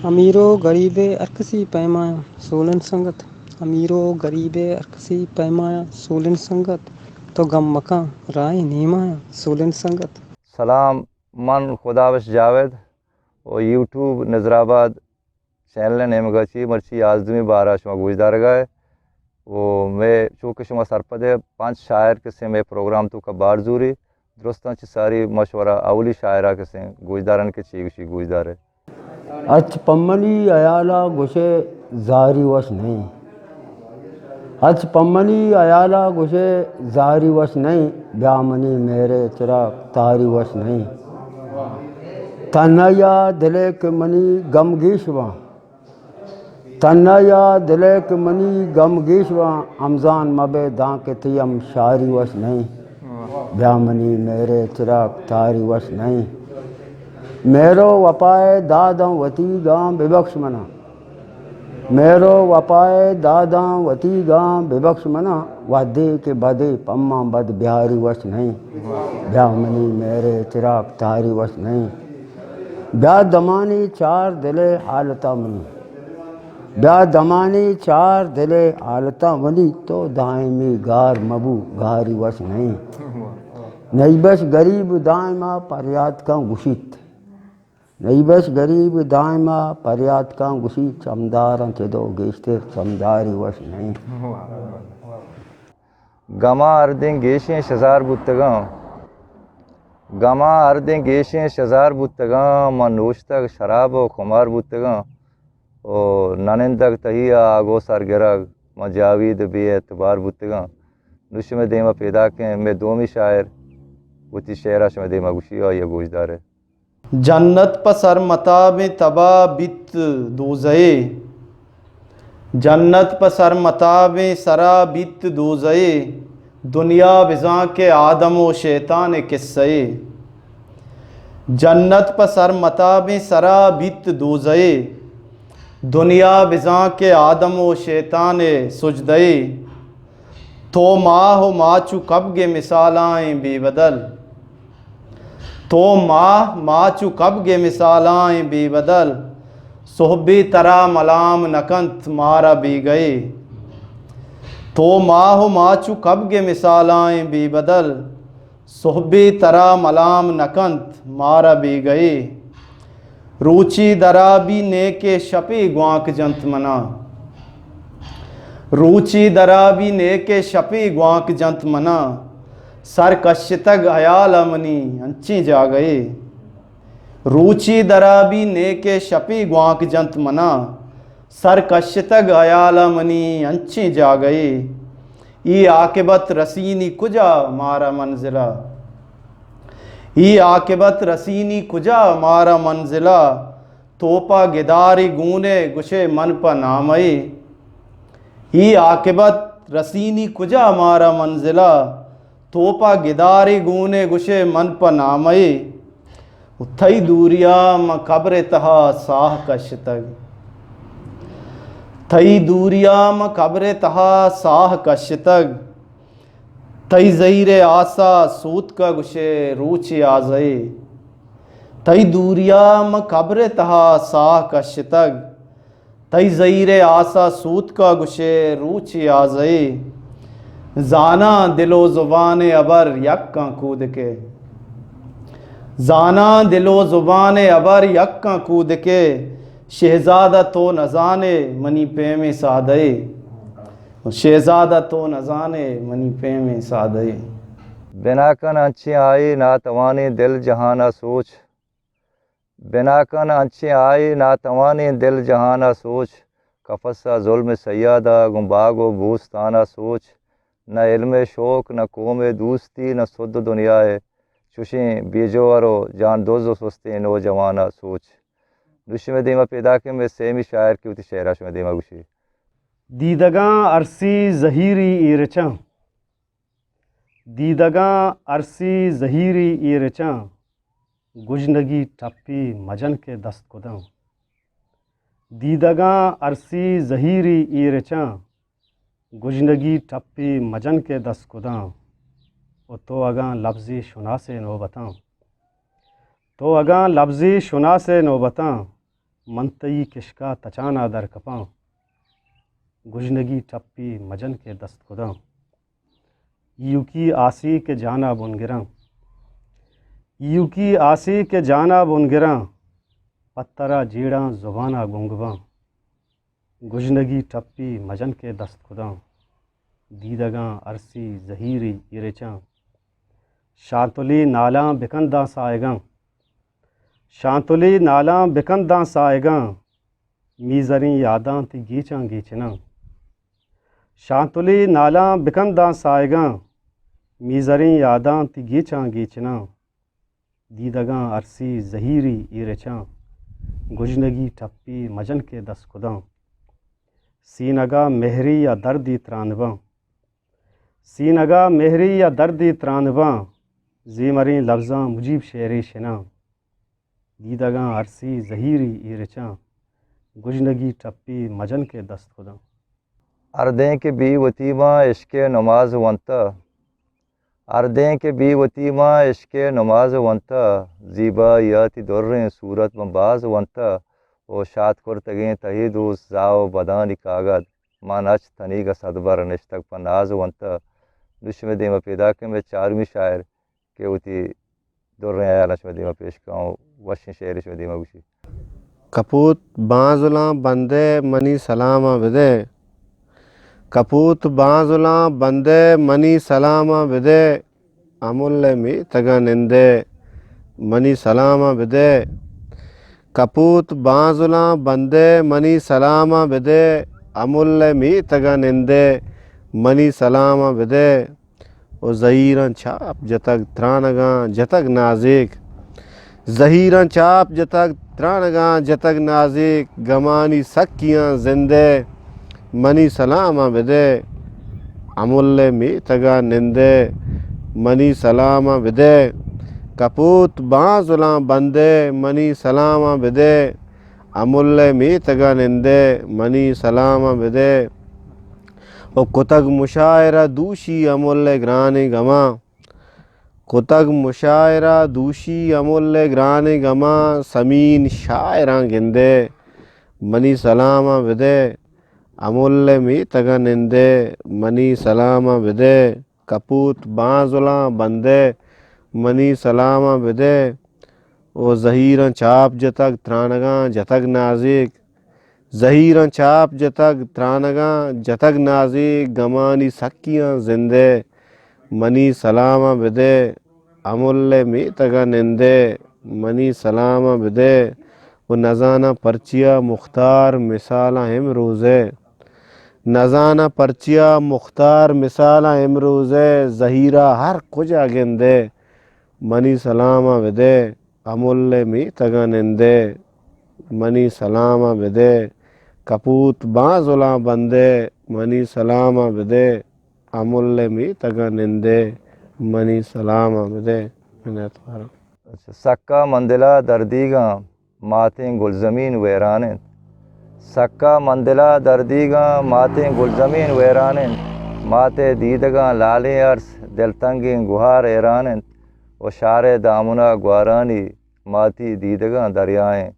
امیر و غریب ارکسی پیمایا سولن سنگت، امیر و غریب ارکسی پیمایا سولن سنگت، تو غم مکاں رائے نیمایا سولن سنگت. سلام، من خداوش جاوید و یوٹیوب نظرآباد چینل نیم گچی مرچی آزدمی بارہ شما گوشدار گئے و میں چونکہ شما سرپدے 5 شاعر کسے میں پروگرام تو کا بار زوری درستان چی ساری مشورہ اولی شاعرہ کسے گوشدارن کے چی گوشدار ہے. اچ پمنی ایالا گوشے زاری وش نہیں، اچ پمنی ایالا گوشے زاری وش نہیں، بیامنی میرے چراغ تاری وش نہیں. تنیا دلے کے منی غم گیشواں، تنیا دلے کے منی غم گیشواں، امزان مبے داں کے تیم شاری وش نہیں، بیامنی میرے چراغ تاری وش نہیں. میرو وپائے داداں وتی گاں ببخش منا، میرو وپائے داداں وتی گاں ببخش منا، ودے کے بدے پماں بد بہاری وش نہیں، بیامنی میرے چراغ تاری وش نہیں. بیا دمانی چار دلے حالتا منی، بیا دمانی چار دلے حالتا منی، تو دائمی گار مبو گاری وش نہیں. نیبش غریب دائما پریاد کا گشت، نیبش غریب دائما پریاد کا گشت، چمداراں چدو گیشتر چمداری وش نہیں. گما اردیں گیشیں شزار بودتگاں، گما اردیں گیشیں شزار بودتگاں، من نوشتگ شراب و خمار بودتگاں، اور ننندگ تہیا آگو سرگرگ من جاوید بے اعتبار بودتگاں. نوش میں دیما پیدا کیں میں دومی شاعر وتی شعرہ شما دیما گوشی آئی گوشدار ہے. جنت پسر متاب تبا بیت دوزئے، جنت پسر متاب سرا بیت دوزئے، دنیا بزاں کے آدم و شیطان قصے. جنت پسر متاب سرا بیت دوزئے، دنیا بزاں کے آدم و شیطان سجدے. تو ماہ و ماچو کب گے مثالائیں بے بدل، تو ماچو کب گے مثالائیں بے بدل، صحبی ترا ملام نکنت مارا بی گئے. تو ماہ ماچو کب گے مثالائیں بے بدل، صحبی ترا ملام نکنت مارا بی گئے. روچی درا بھی نیک شپی گوانک جنت منا، روچی درا بھی نیک شپی گوانک جنت منا، سر کشتگ ایال منی انچیں جا گئے. روچی درا بھی نیک شپی گوانک جنت منا، سر کشتگ ایال منی انچیں جا گئے. ای عاقبت رسینی کجا مارا منزلہ، ای عاقبت رسینی کجا مارا منزلہ، توپا گداری گونے گشے من پا نامئے. ای عاقبت رسینی کجا مارا منزلہ، توپا گداری گونے گشے من پا نامئے. تھئی دوریا ما قبر تہا ساہ کشتگ، تھئی دوریا ما قبر تہا ساہ کشتگ، تئی زیر آسا سوت کا گشے روچ آزئے. تئی دوریا ما قبر تہا ساہ کشتگ، تئی زیر آسا سوت کا گشے روچ آزئے. زانا دل و زبان ابر یکاں کود کے، زانا دل و زبان ابر یکاں کود کے، شہزادہ تو نزانے منی پیم سادے. شہزادہ تو نزانے منی پیم سادے. بنا کن انچیں آئی ناتوانی دل جہانا سوچ، بنا کن انچیں آئی ناتوانی دل جہانا سوچ، کفسا ظلم سیادہ گنباگ و بوستانہ سوچ. نہ علم شوق نہ قوم دوستی نہ سد دنیائے، چوشیں بیجور و جان دوز و سستے نوجوانہ سوچ. نوش میں دیما پیدا کہ میں سیمی شاعر کی ہوتی شعرہ شما دیما گوشی. دیدگاں عرصی ظہیری ایرچاں، دیدگاں عرصی ظہیری ایرچاں، گجنگی ٹپی مجن کے دست کداں. دیدگاں عرصی ظہیری ایرچاں، گجنگی ٹپی مجن کے دست کداں. و تو اگاں لفظی شناس نوبتاں، تو اگاں لفظی شناس نوبتاں، منتئی کشکا تچانا در کپاں گجنگی ٹپی مجن کے دست خداں یو کی آسی کے جانا بن گراں یو کی آسی کے جانا بن گراں پترا جیڑاں زبانہ گنگواں گجنگی ٹپی مجن کے دست خداں دیدگاں عرصی زہیری ایرچاں شانتلی نالاں بکنداں سائگاں شانتلی نالاں بکنداں سائگاں میزریں یاداں تی گیچاں گیچناں شانتلی نالاں بکنداں سائگاں میزریں یاداں تی گیچاں گیچناں دیدگاں عرصی زہیری ایرچاں گجنگی ٹپی مجن کے دست خداں سینگا مہری یا دردی ترانواں سینگا مہری یا دردی ترانواں زیمریں لفظاں مجیب شعری شناں دیدگاں عرصی زہیری ایرچاں گجنگی ٹپی مجن کے دست خداں اردیں کے بی وتیمہ عشق نماز ونتا اردیں کے بی وتیمہ عشق نماز ونتا زیبا یاتی دریں صورت مباز ونتا او شاد کرتگیں تہی دوست زاو بدانی کاغد مانچ تنی کا صدبر نشتک پناز ونتا دشم دیمہ پیدا کے میں چارمی شاعر کہ ہوتی دریں آیا نشم دیمہ پیش کاؤں وشن شعر شم دیمہ گوشی کپوت بانزلاں بندے منی سلامہ بدے کپوت بانزلاں بندے منی سلامہ بدے امول می تگا نندے منی سلامہ بدے کپوت بانزلاں بندے منی سلامہ بدے امول می تگا نندے منی سلامہ بدے او زہیراں چھاپ جتک ترانگاں جتک نازک زہیراں چاپ جتک ترانگاں جتک نازک گمانی سکیاں زندے منی سلامہ بدے امول می تگا نندے منی سلامہ بدے کپوت بانزلاں بندے منی سلامہ بدے امول می تگا نندے منی سلامہ بدے او کتگ مشاعرہ دوشی امول گرانے گماں کتگ مشاعرہ دوشی امول گرانے گماں سمین شاعراں گندے منی سلامہ بدے امول می تگا نندے منی سلامہ بدے کپوت بانزلاں بندے منی سلامہ بدے او زہیراں چاپ جتک ترانگاں جتک نازک زہیراں چاپ جتک ترانگاں جتک نازک گمانی سکیاں زندے منی سلامہ بدے امول می تگا نندے منی سلامہ بدے وہ نزانہ پرچیا مختار مثالاں امروزے نزانہ پرچیا مختار مثالاں امروزے زہیرہ ہر کجا گندے منی سلامہ بدے امول می تگا نندے منی سلامہ بدے کپوت بانزلاں بندے منی سلامہ بدے امول می تگا نندے منی سلامہ بدے اچھا سکا مندلہ دردیگاں ماتیں گل زمین ویرانیں سکا مندلہ دردیگاں ماتیں گل زمین ویرانیں ماتے دیدگاں لالیں عرص دل تنگیں گہار ایرانیں و شار دامنا گوارانی ماتی دیدگاں دریائیں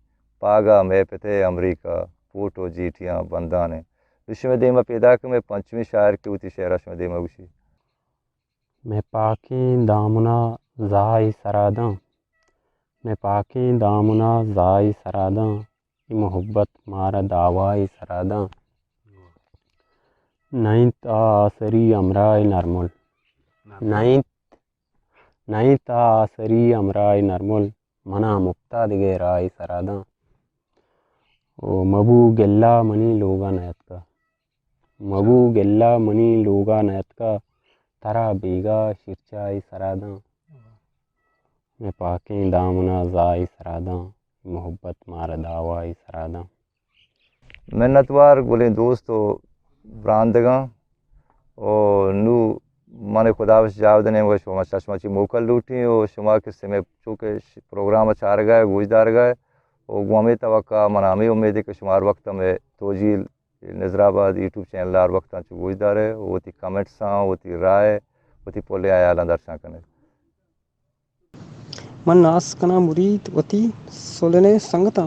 پاگا میں پتے امریکہ پوٹو جیٹیاں بندانے رشم دیمہ پیدا کہ میں پنچمی شاعر کی ہوتی شعرہ شم دیمہ گوشی میں پاکیں دامنا زائی سراداں میں پاکیں دامنا زائی سراداں ای محبت مارا دعوائی سراداں نائنت آسری امرائی نرمل نائنت آسری امرائی نرمل منا مکتا دگے رائی سراداں او مبو گلا منی لوگا نیت کا مبو گلا منی لوگا نیت کا ترا بیگا شرچائی سراداں میں پاکیں دامنا زائی سراداں محبت مارا دعوائی سراداں منتوار گلیں دوستو براندگاں او نو من خدا وش جاودنے و شما چشمہ چی موکل لوٹیں او شما کس میں چونکہ پروگرام چار گئے گوجدار گئے او گوامی توقع منامی امید ہے کہ شمار وقت میں توجیل نظر آباد یوٹیوب چینل ہر وقت چو گوجدار ہے وہ تی کمنٹس ہاں وہ تی رائے وہ تی پولے آیا لندر شاکنے من ناس کنا مرید وتی سولنے سنگتا